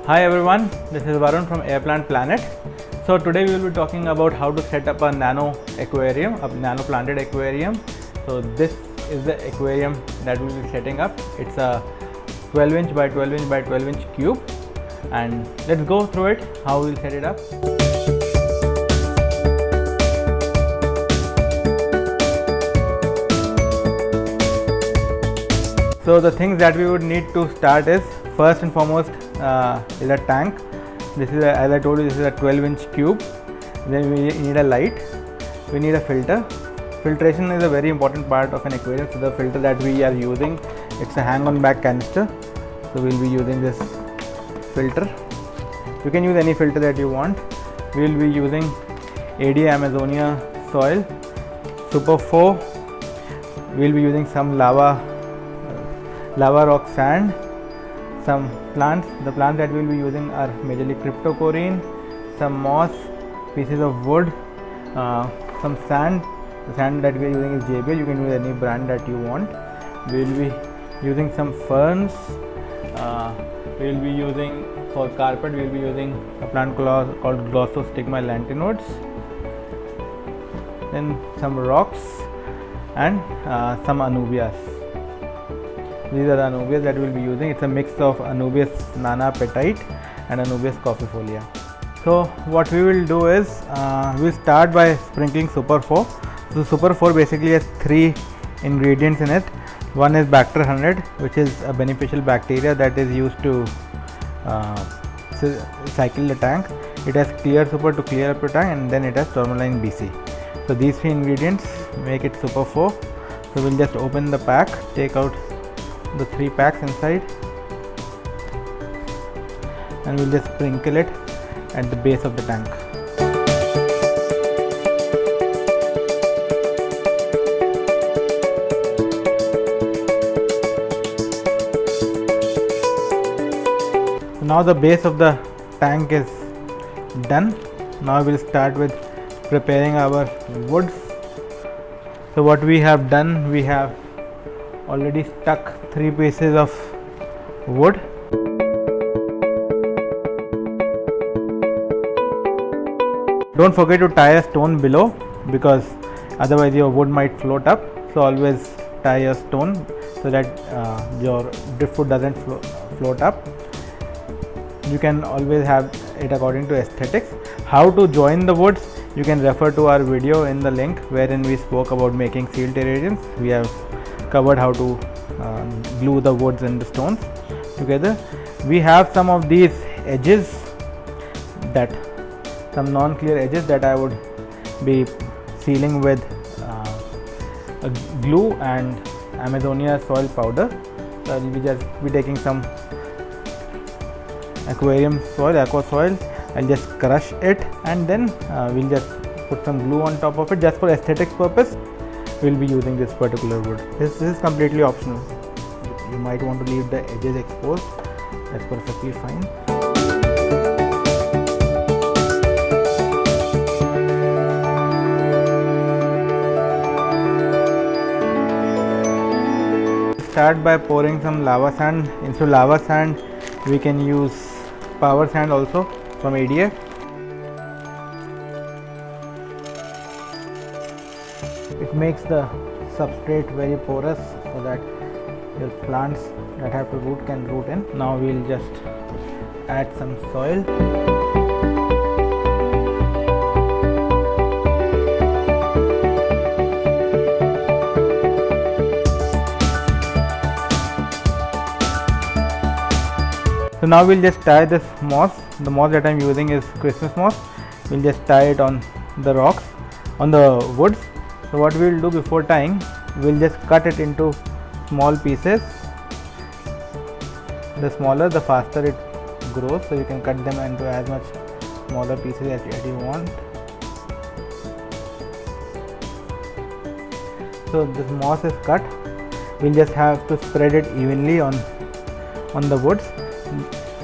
Hi everyone, this is Varun from Airplant Planet. So today we will be talking about how to set up a nano aquarium, a nano planted aquarium. So this is the aquarium that we will be setting up. It's a 12 inch by 12 inch by 12 inch cube, and let's go through it, how we will set it up. So the things that we would need to start is, first and foremost, is a tank. This is as I told you, this is a 12 inch cube. Then we need a light, we need a filter. Filtration is a very important part of an aquarium. So the filter that we are using, it's a hang on back canister. So we'll be using this filter. You can use any filter that you want. We will be using AD Amazonia soil, Super 4. We will be using some lava rock sand, some plants. The plants that we will be using are majorly cryptocorin, some moss, pieces of wood, some sand. The sand that we are using is JBL. You can use any brand that you want. We will be using some ferns. We will be using, for carpet, we will be using a plant called Glossostigma lantinodes. Then some rocks and some anubias. These are the anubias that we will be using. It's a mix of Anubias nana petite and Anubias coffeefolia. So what we will do is, we'll start by sprinkling Super 4. So Super 4 basically has 3 ingredients in it. One is Bacter 100, which is a beneficial bacteria that is used to cycle the tank. It has Clear Super to clear up the tank, and then it has Tourmaline BC. So these 3 ingredients make it Super 4. So we'll just open the pack, take out the 3 packs inside, and we'll just sprinkle it at the base of the tank. So now the base of the tank is done. Now we'll start with preparing our woods. So what we have done, we have already stuck 3 pieces of wood. Don't forget to tie a stone below, because otherwise your wood might float up. So always tie a stone so that your driftwood doesn't float up. You can always have it according to aesthetics. How to join the woods, you can refer to our video in the link wherein we spoke about making sealed terrariums. We have covered how to glue the woods and the stones together. We have some of these edges, some non-clear edges that I would be sealing with glue and Amazonia soil powder. So I will just be taking some aquarium soil, aqua soil. I'll just crush it, and then we'll just put some glue on top of it, just for aesthetics purpose. We'll be using this particular wood. This is completely optional. You might want to leave the edges exposed. That's perfectly fine. Start by pouring some lava sand. Instead of lava sand, we can use power sand also from ADA. It makes the substrate very porous so that your plants that have to root can root in. Now we'll just add some soil. So now we'll just tie this moss. The moss that I'm using is Christmas moss. We'll just tie it on the rocks, on the woods. So what we will do before tying, we'll just cut it into small pieces. The smaller, the faster it grows. So you can cut them into as much smaller pieces as you want. So this moss is cut. We'll just have to spread it evenly on the woods.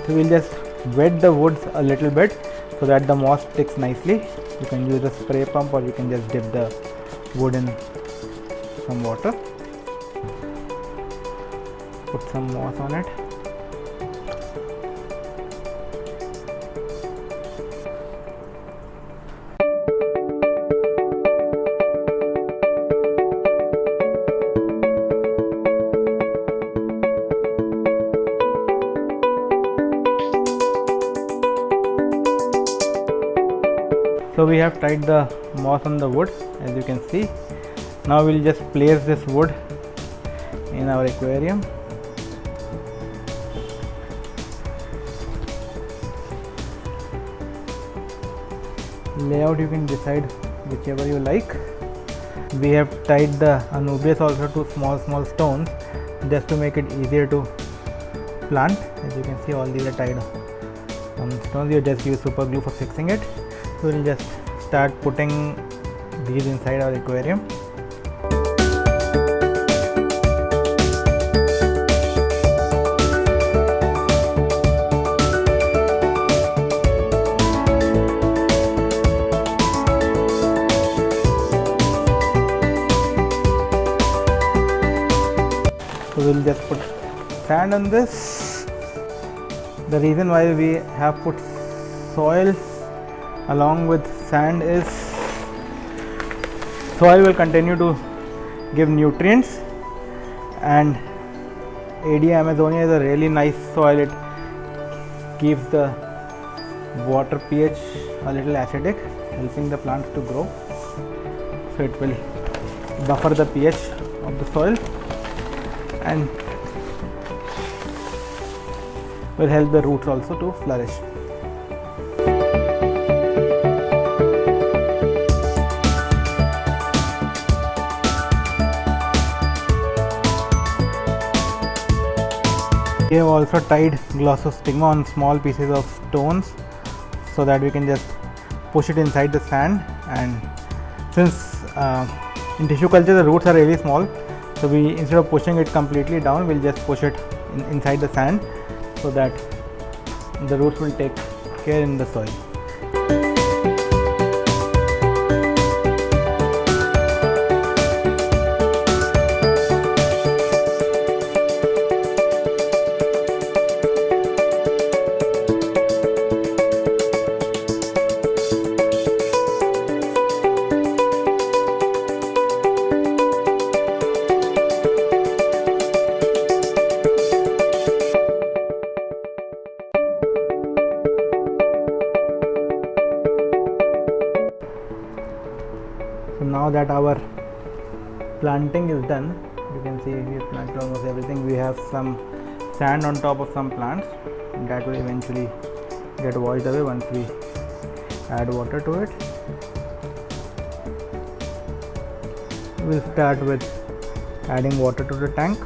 So we'll just wet the woods a little bit so that the moss sticks nicely. You can use a spray pump, or you can just dip the wood in some water. Put some moss on it. So we have tied the moss on the wood, as you can see. Now we'll just place this wood in our aquarium. Layout you can decide whichever you like. We have tied the Anubias also to small stones just to make it easier to plant. As you can see, all these are tied on stones. You just use super glue for fixing it. So we'll just start putting these inside our aquarium. So we'll just put sand on this. The reason why we have put soil along with sand is soil will continue to give nutrients, and AD Amazonia is a really nice soil. It keeps the water pH a little acidic, helping the plants to grow. So it will buffer the pH of the soil and will help the roots also to flourish. We have also tied glossostigma on small pieces of stones so that we can just push it inside the sand. And since in tissue culture the roots are really small, so we, instead of pushing it completely down, we'll just push it inside the sand so that the roots will take care in the soil. So now that our planting is done, you can see we have planted almost everything. We have some sand on top of some plants that will eventually get washed away once we add water to it. We'll start with adding water to the tank.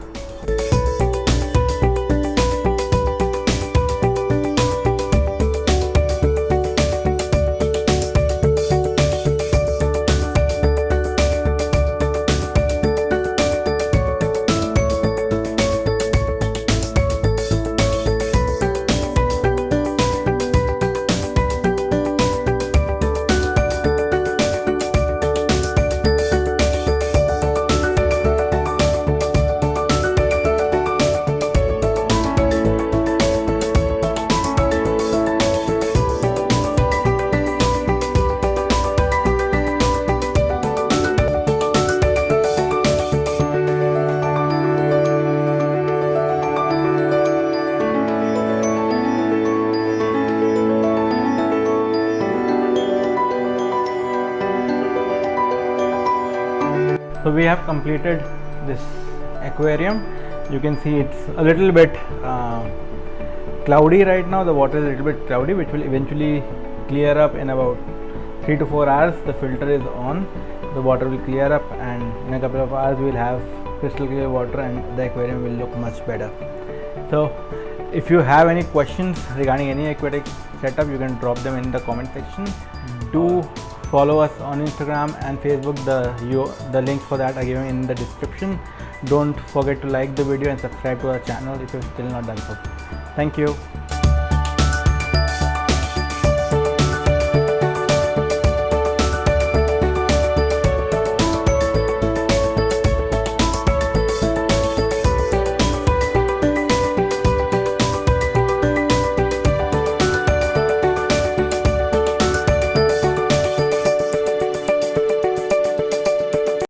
So we have completed this aquarium. You can see it's a little bit cloudy right now. The water is a little bit cloudy, which will eventually clear up in about 3 to 4 hours. The filter is on, the water will clear up, and in a couple of hours we will have crystal clear water and the aquarium will look much better. So if you have any questions regarding any aquatic setup, you can drop them in the comment section. Do follow us on Instagram and Facebook. The links for that are given in the description. Don't forget to like the video and subscribe to our channel if you've still not done so. Thank you.